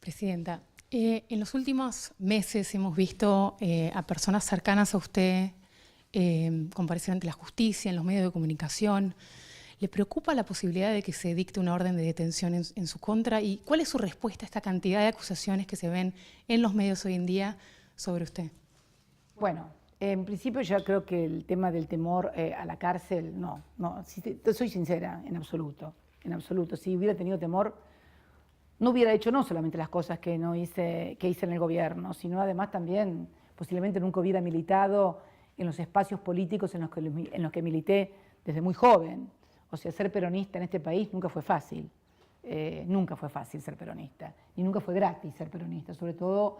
Presidenta, en los últimos meses hemos visto a personas cercanas a usted comparecer ante la justicia, en los medios de comunicación. ¿Le preocupa la posibilidad de que se dicte una orden de detención en su contra? ¿Y cuál es su respuesta a esta cantidad de acusaciones que se ven en los medios hoy en día sobre usted? Bueno, en principio yo creo que el tema del temor a la cárcel, no, soy sincera, en absoluto. Si hubiera tenido temor, no hubiera hecho no solamente las cosas que hice en el gobierno, sino además también posiblemente nunca hubiera militado en los espacios políticos en los que milité desde muy joven. O sea, ser peronista en este país nunca fue fácil. Nunca fue fácil ser peronista, ni nunca fue gratis ser peronista, sobre todo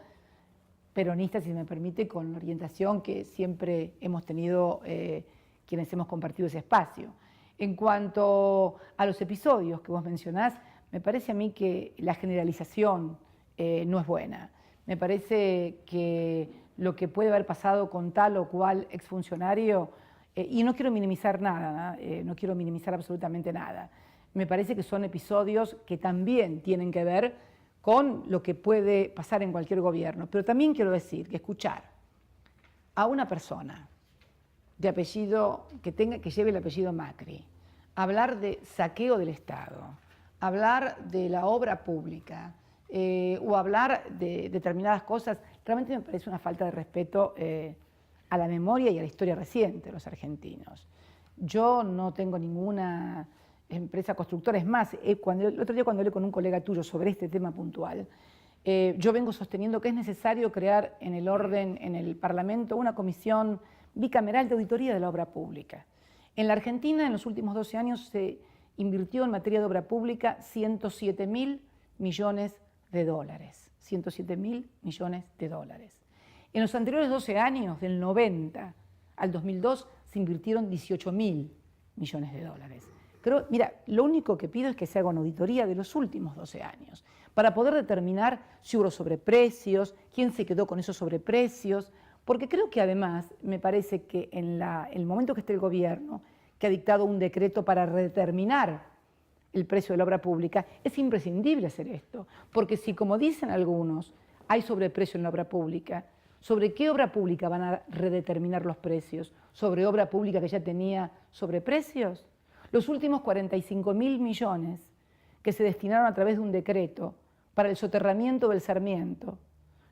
peronista, si me permite, con la orientación que siempre hemos tenido quienes hemos compartido ese espacio. En cuanto a los episodios que vos mencionás, me parece a mí que la generalización no es buena. Me parece que lo que puede haber pasado con tal o cual exfuncionario, y no quiero minimizar nada, no quiero minimizar absolutamente nada, me parece que son episodios que también tienen que ver con lo que puede pasar en cualquier gobierno. Pero también quiero decir que escuchar a una persona de apellido, que lleve el apellido Macri, hablar de saqueo del Estado, hablar de la obra pública o hablar de determinadas cosas, realmente me parece una falta de respeto a la memoria y a la historia reciente de los argentinos. Yo no tengo ninguna empresa constructora, es más, el otro día cuando hablé con un colega tuyo sobre este tema puntual, yo vengo sosteniendo que es necesario crear en el Parlamento, una comisión bicameral de auditoría de la obra pública. En la Argentina, en los últimos 12 años, se invirtió en materia de obra pública 107.000 millones de dólares. 107.000 millones de dólares. En los anteriores 12 años, del 90 al 2002, se invirtieron 18.000 millones de dólares. Pero, mira, lo único que pido es que se haga una auditoría de los últimos 12 años para poder determinar si hubo sobreprecios, quién se quedó con esos sobreprecios, porque creo que además me parece que en el momento que esté el gobierno, que ha dictado un decreto para redeterminar el precio de la obra pública, es imprescindible hacer esto, porque si, como dicen algunos, hay sobreprecio en la obra pública, ¿sobre qué obra pública van a redeterminar los precios? ¿Sobre obra pública que ya tenía sobreprecios? Los últimos 45.000 millones que se destinaron a través de un decreto para el soterramiento del Sarmiento,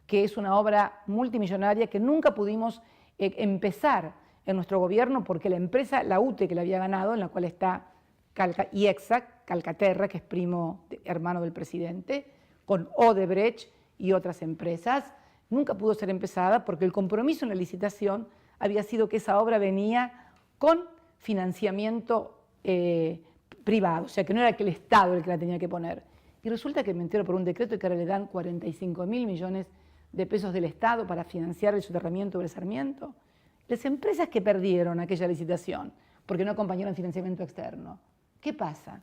que es una obra multimillonaria que nunca pudimos empezar en nuestro gobierno porque la empresa, la UTE que la había ganado, en la cual está IEXA, Calcaterra, que es hermano del presidente, con Odebrecht y otras empresas, nunca pudo ser empezada porque el compromiso en la licitación había sido que esa obra venía con financiamiento privado, o sea que no era que el Estado el que la tenía que poner. Y resulta que me entero por un decreto que ahora le dan 45.000 millones de pesos del Estado para financiar el soterramiento del Sarmiento. Las empresas que perdieron aquella licitación porque no acompañaron financiamiento externo, ¿qué pasa?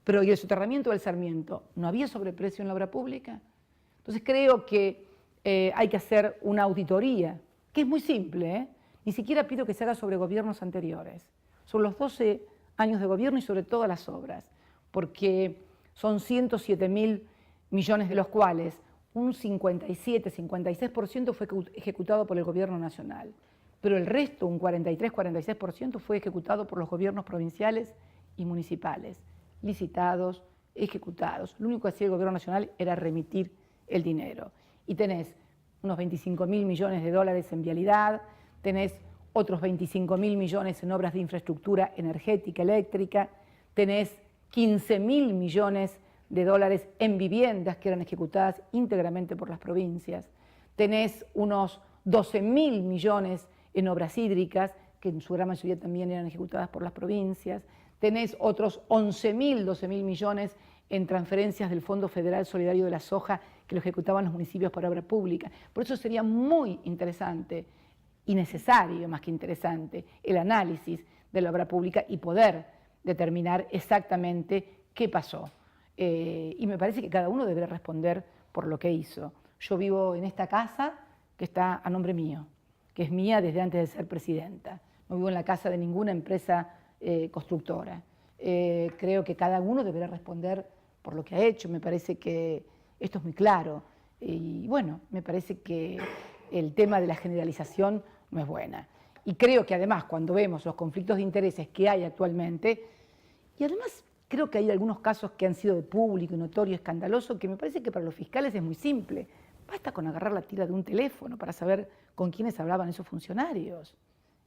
Pero ¿y el soterramiento del Sarmiento? ¿No había sobreprecio en la obra pública? Entonces creo que hay que hacer una auditoría, que es muy simple, ¿eh? Ni siquiera pido que se haga sobre gobiernos anteriores, sobre los 12 años de gobierno y sobre todas las obras, porque son 107.000 millones de los cuales un 57-56% fue ejecutado por el gobierno nacional, pero el resto, un 43-46%, fue ejecutado por los gobiernos provinciales y municipales, licitados, ejecutados. Lo único que hacía el gobierno nacional era remitir el dinero. Y tenés unos 25.000 millones de dólares en vialidad, tenés otros 25.000 millones en obras de infraestructura energética, eléctrica, tenés 15.000 millones de dólares en viviendas que eran ejecutadas íntegramente por las provincias, tenés unos 12.000 millones en obras hídricas, que en su gran mayoría también eran ejecutadas por las provincias, tenés otros 11.000, 12.000 millones en transferencias del Fondo Federal Solidario de la Soja que lo ejecutaban los municipios para obra pública. Por eso sería muy interesante y necesario, más que interesante, el análisis de la obra pública y poder determinar exactamente qué pasó. Y me parece que cada uno deberá responder por lo que hizo. Yo vivo en esta casa que está a nombre mío, que es mía desde antes de ser presidenta. No vivo en la casa de ninguna empresa constructora. Creo que cada uno deberá responder por lo que ha hecho. Me parece que esto es muy claro. Y bueno, me parece que el tema de la generalización no es buena. Y creo que además cuando vemos los conflictos de intereses que hay actualmente, y además creo que hay algunos casos que han sido de público, notorio, escandaloso, que me parece que para los fiscales es muy simple. Basta con agarrar la tira de un teléfono para saber con quiénes hablaban esos funcionarios.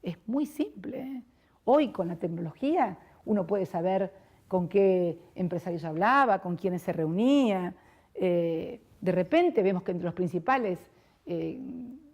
Es muy simple, ¿eh? Hoy con la tecnología uno puede saber con qué empresarios hablaba, con quiénes se reunía. De repente vemos que entre los principales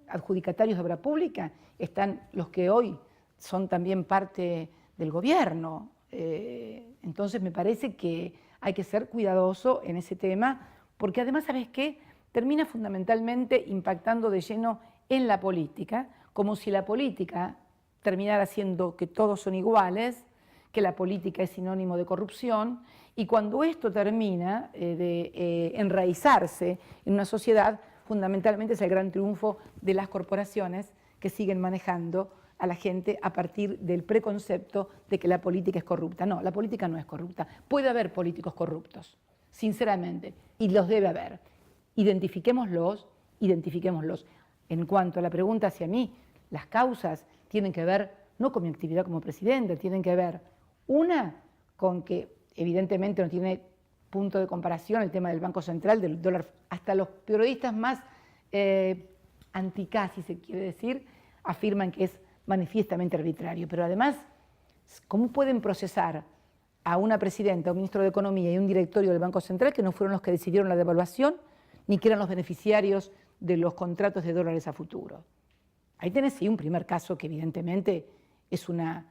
adjudicatarios de obra pública están los que hoy son también parte del gobierno. Entonces me parece que hay que ser cuidadoso en ese tema, porque además, ¿sabes qué? Termina fundamentalmente impactando de lleno en la política, como si la política terminara siendo que todos son iguales, que la política es sinónimo de corrupción, y cuando esto termina de enraizarse en una sociedad, fundamentalmente es el gran triunfo de las corporaciones que siguen manejando a la gente a partir del preconcepto de que la política es corrupta. No, la política no es corrupta. Puede haber políticos corruptos, sinceramente, y los debe haber. Identifiquémoslos. En cuanto a la pregunta hacia mí, las causas tienen que ver no con mi actividad como presidente, tienen que ver, una, con que evidentemente no tiene punto de comparación el tema del Banco Central, del dólar, hasta los periodistas más anti-K, si se quiere decir, afirman que es manifiestamente arbitrario. Pero además, ¿cómo pueden procesar a una presidenta, un ministro de Economía y un directorio del Banco Central que no fueron los que decidieron la devaluación, ni que eran los beneficiarios de los contratos de dólares a futuro? Ahí tenés sí un primer caso que evidentemente es una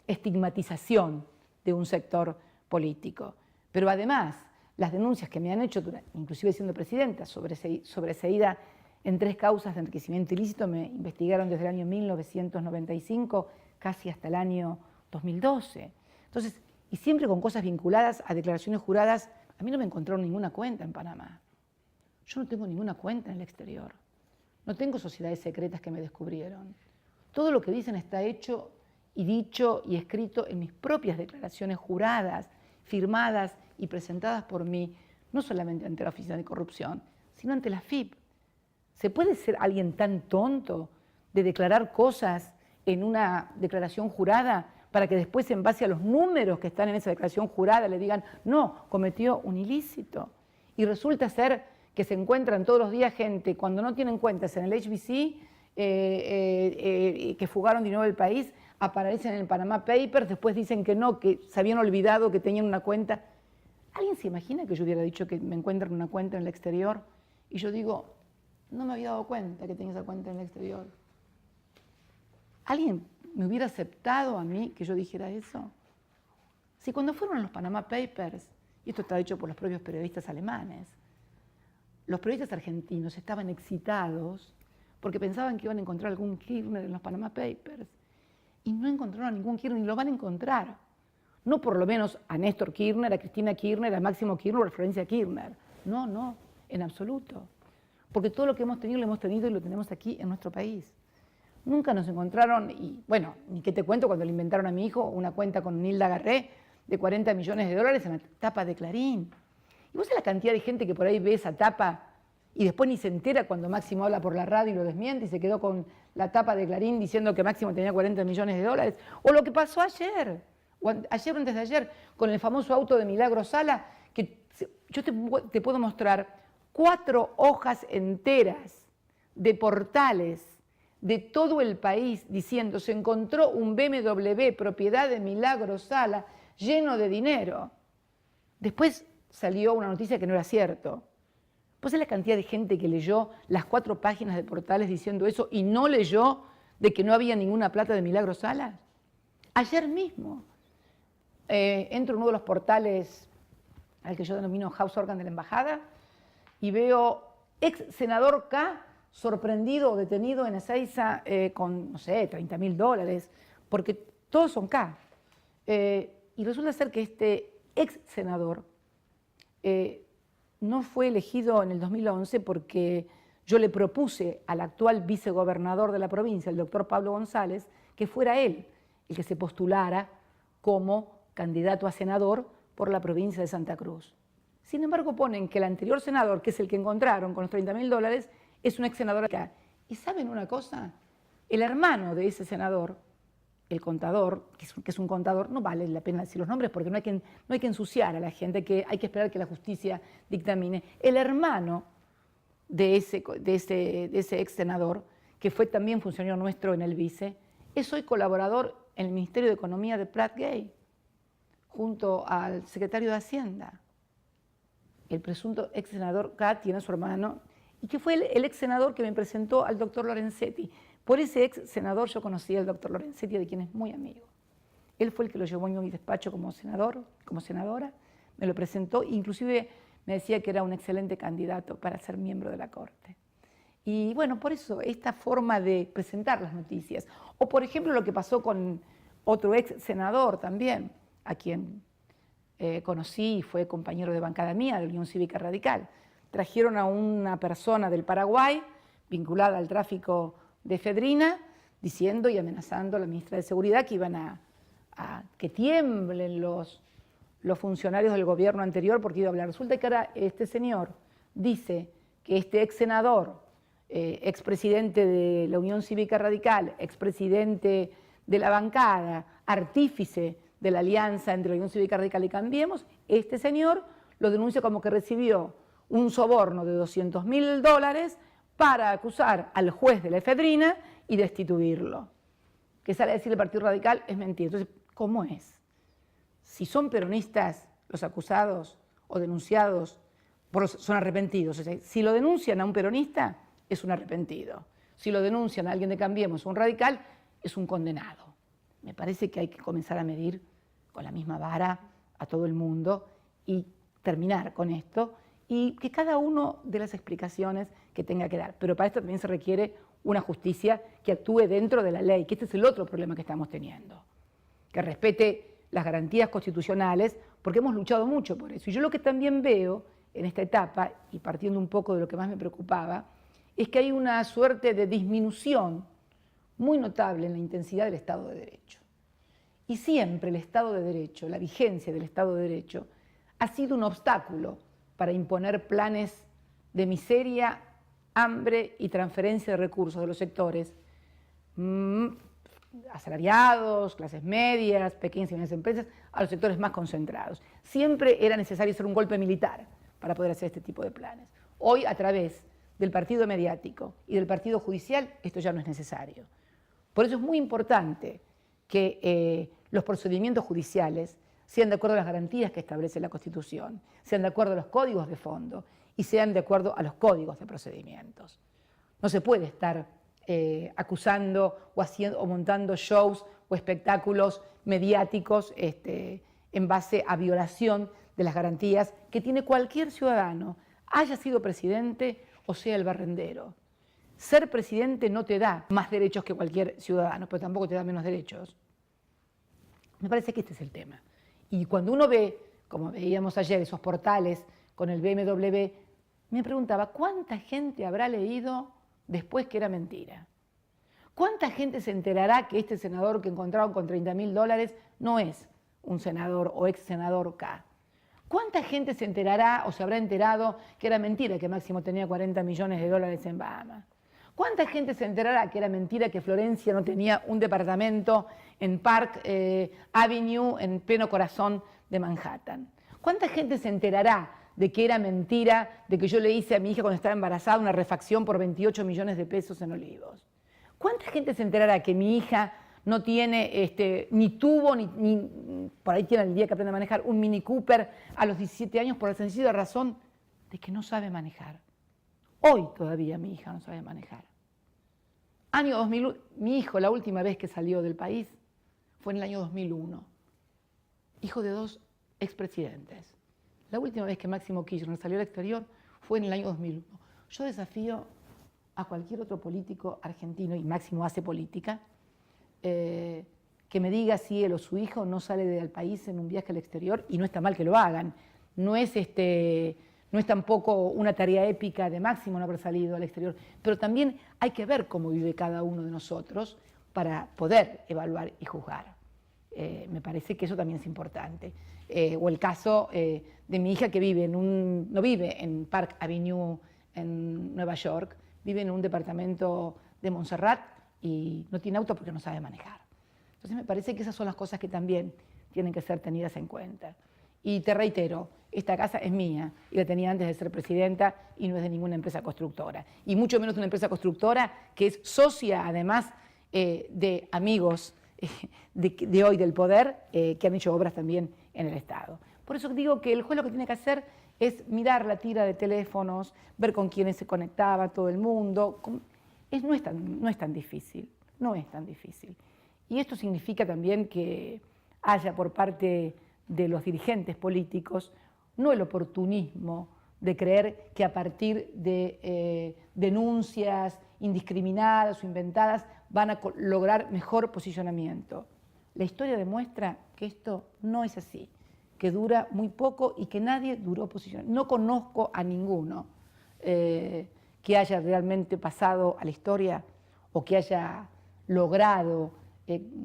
estigmatización de un sector político. Pero además, las denuncias que me han hecho, inclusive siendo presidenta, sobreseída en 3 causas de enriquecimiento ilícito, me investigaron desde el año 1995 casi hasta el año 2012. Entonces, y siempre con cosas vinculadas a declaraciones juradas. A mí no me encontraron ninguna cuenta en Panamá. Yo no tengo ninguna cuenta en el exterior. No tengo sociedades secretas que me descubrieron. Todo lo que dicen está hecho y dicho y escrito en mis propias declaraciones juradas, firmadas y presentadas por mí, no solamente ante la Oficina de Corrupción, sino ante la FIP. ¿Se puede ser alguien tan tonto de declarar cosas en una declaración jurada para que después, en base a los números que están en esa declaración jurada, le digan, no, cometió un ilícito? Y resulta ser que se encuentran todos los días gente, cuando no tienen cuentas en el HBC, que fugaron dinero del país, aparecen en el Panama Papers, después dicen que no, que se habían olvidado que tenían una cuenta. ¿Alguien se imagina que yo hubiera dicho que me encuentran una cuenta en el exterior? Y yo digo, no me había dado cuenta que tenía esa cuenta en el exterior. ¿Alguien me hubiera aceptado a mí que yo dijera eso? Si cuando fueron los Panama Papers, y esto está dicho por los propios periodistas alemanes, los periodistas argentinos estaban excitados porque pensaban que iban a encontrar algún Kirchner en los Panama Papers, y no encontraron a ningún Kirchner, ni lo van a encontrar. No por lo menos a Néstor Kirchner, a Cristina Kirchner, a Máximo Kirchner o a Florencia Kirchner. No, no, en absoluto. Porque todo lo que hemos tenido lo hemos tenido y lo tenemos aquí en nuestro país. Nunca nos encontraron, y bueno, ni qué te cuento cuando le inventaron a mi hijo una cuenta con Nilda Garré de 40 millones de dólares en la tapa de Clarín. Y vos sabés la cantidad de gente que por ahí ve esa tapa y después ni se entera cuando Máximo habla por la radio y lo desmiente y se quedó con la tapa de Clarín diciendo que Máximo tenía 40 millones de dólares. O lo que pasó ayer, o ayer o antes de ayer, con el famoso auto de Milagro Sala, que yo te puedo mostrar 4 hojas enteras de portales de todo el país diciendo se encontró un BMW propiedad de Milagro Sala lleno de dinero. Después salió una noticia que no era cierto. ¿Vos sabés la cantidad de gente que leyó las 4 páginas de portales diciendo eso y no leyó de que no había ninguna plata de Milagro Sala? Ayer mismo entro en uno de los portales al que yo denomino House Organ de la Embajada y veo ex senador K sorprendido o detenido en Ezeiza con, no sé, $30.000, porque todos son K. Y resulta ser que este ex senador no fue elegido en el 2011 porque yo le propuse al actual vicegobernador de la provincia, el doctor Pablo González, que fuera él el que se postulara como candidato a senador por la provincia de Santa Cruz. Sin embargo, ponen que el anterior senador, que es el que encontraron con los $30.000, es un ex senador acá. ¿Y saben una cosa? El hermano de ese senador, el contador, que es un contador, no vale la pena decir los nombres porque no hay que ensuciar a la gente, que hay que esperar que la justicia dictamine. El hermano de ese ex senador, que fue también funcionario nuestro en el vice, es hoy colaborador en el Ministerio de Economía de Prat Gay, junto al secretario de Hacienda. El presunto ex senador K tiene a su hermano, y que fue el ex senador que me presentó al doctor Lorenzetti. Por ese ex senador yo conocí al doctor Lorenzetti, de quien es muy amigo. Él fue el que lo llevó a mi despacho como senador, como senadora, me lo presentó, inclusive me decía que era un excelente candidato para ser miembro de la Corte. Y bueno, por eso, esta forma de presentar las noticias. O por ejemplo lo que pasó con otro ex senador también, a quien conocí y fue compañero de bancada mía, de la Unión Cívica Radical. Trajeron a una persona del Paraguay vinculada al tráfico de efedrina, diciendo y amenazando a la ministra de Seguridad que iban a que tiemblen los funcionarios del gobierno anterior porque iba a hablar. Resulta que ahora este señor dice que este ex senador, expresidente de la Unión Cívica Radical, expresidente de la bancada, artífice de la alianza entre la Unión Cívica Radical y Cambiemos, este señor lo denuncia como que recibió un soborno de $200.000 para acusar al juez de la efedrina y destituirlo. Que sale a decir el Partido Radical es mentira. Entonces, ¿cómo es? Si son peronistas los acusados o denunciados, son arrepentidos. O sea, si lo denuncian a un peronista, es un arrepentido. Si lo denuncian a alguien de Cambiemos o un radical, es un condenado. Me parece que hay que comenzar a medir con la misma vara a todo el mundo y terminar con esto y que cada uno de las explicaciones que tenga que dar. Pero para esto también se requiere una justicia que actúe dentro de la ley, que este es el otro problema que estamos teniendo. Que respete las garantías constitucionales, porque hemos luchado mucho por eso. Y yo lo que también veo en esta etapa, y partiendo un poco de lo que más me preocupaba, es que hay una suerte de disminución muy notable en la intensidad del Estado de Derecho. Y siempre el Estado de Derecho, la vigencia del Estado de Derecho, ha sido un obstáculo para imponer planes de miseria, hambre y transferencia de recursos de los sectores asalariados, clases medias, pequeñas y medianas empresas, a los sectores más concentrados. Siempre era necesario hacer un golpe militar para poder hacer este tipo de planes. Hoy, a través del partido mediático y del partido judicial, esto ya no es necesario. Por eso es muy importante que los procedimientos judiciales sean de acuerdo a las garantías que establece la Constitución, sean de acuerdo a los códigos de fondo y sean de acuerdo a los códigos de procedimientos. No se puede estar acusando o montando shows o espectáculos mediáticos en base a violación de las garantías que tiene cualquier ciudadano, haya sido presidente o sea el barrendero. Ser presidente no te da más derechos que cualquier ciudadano, pero tampoco te da menos derechos. Me parece que este es el tema. Y cuando uno ve, como veíamos ayer, esos portales con el BMW, me preguntaba, ¿cuánta gente habrá leído después que era mentira? ¿Cuánta gente se enterará que este senador que encontraron con $30.000 no es un senador o ex senador K? ¿Cuánta gente se enterará o se habrá enterado que era mentira que Máximo tenía $40 millones en Bahamas? ¿Cuánta gente se enterará que era mentira que Florencia no tenía un departamento en Park Avenue, en pleno corazón de Manhattan? ¿Cuánta gente se enterará de que era mentira de que yo le hice a mi hija cuando estaba embarazada una refacción por 28 millones de pesos en Olivos? ¿Cuánta gente se enterará que mi hija no tiene, ni tuvo, ni por ahí tiene el día que aprende a manejar, un Mini Cooper a los 17 años por la sencilla razón de que no sabe manejar? Hoy todavía mi hija no sabe manejar. Año 2001, mi hijo la última vez que salió del país fue en el año 2001. Hijo de 2 expresidentes. La última vez que Máximo Kirchner salió al exterior fue en el año 2001. Yo desafío a cualquier otro político argentino, y Máximo hace política, que me diga si él o su hijo no sale del país en un viaje al exterior, y no está mal que lo hagan. No es tampoco una tarea épica de Máximo no haber salido al exterior, pero también hay que ver cómo vive cada uno de nosotros para poder evaluar y juzgar. Me parece que eso también es importante. O el caso de mi hija que vive no vive en Park Avenue en Nueva York, vive en un departamento de Montserrat y no tiene auto porque no sabe manejar. Entonces me parece que esas son las cosas que también tienen que ser tenidas en cuenta. Y te reitero, esta casa es mía y la tenía antes de ser presidenta y no es de ninguna empresa constructora. Y mucho menos de una empresa constructora que es socia, además, de amigos de hoy del poder que han hecho obras también en el Estado. Por eso digo que el juez lo que tiene que hacer es mirar la tira de teléfonos, ver con quiénes se conectaba todo el mundo. No es tan difícil, no es tan difícil. Y esto significa también que haya por parte de los dirigentes políticos no el oportunismo de creer que a partir de denuncias indiscriminadas o inventadas van a lograr mejor posicionamiento. La historia demuestra que esto no es así, que dura muy poco y que nadie duró posicionamiento. No conozco a ninguno que haya realmente pasado a la historia o que haya logrado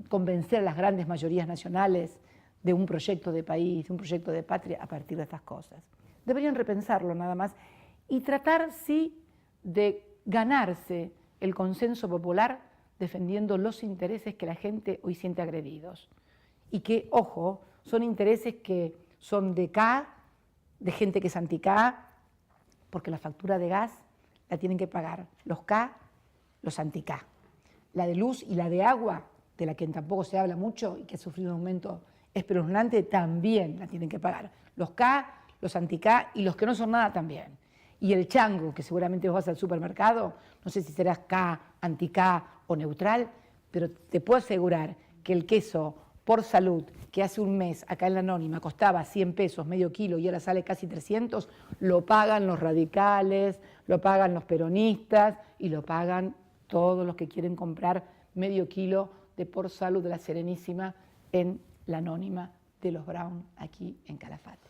convencer a las grandes mayorías nacionales de un proyecto de país, de un proyecto de patria a partir de estas cosas. Deberían repensarlo nada más y tratar, sí, de ganarse el consenso popular defendiendo los intereses que la gente hoy siente agredidos. Y que, ojo, son intereses que son de K, de gente que es anti-K, porque la factura de gas la tienen que pagar los K, los anti-K. La de luz y la de agua, de la que tampoco se habla mucho y que ha sufrido un aumento espeluznante, también la tienen que pagar los K, los anti-K y los que no son nada también. Y el chango, que seguramente vos vas al supermercado, no sé si serás K, anti-K o neutral, pero te puedo asegurar que el queso por salud, que hace un mes acá en La Anónima costaba 100 pesos medio kilo y ahora sale casi 300, lo pagan los radicales, lo pagan los peronistas y lo pagan todos los que quieren comprar medio kilo de por salud de la Serenísima en La Anónima de los Brown aquí en Calafate.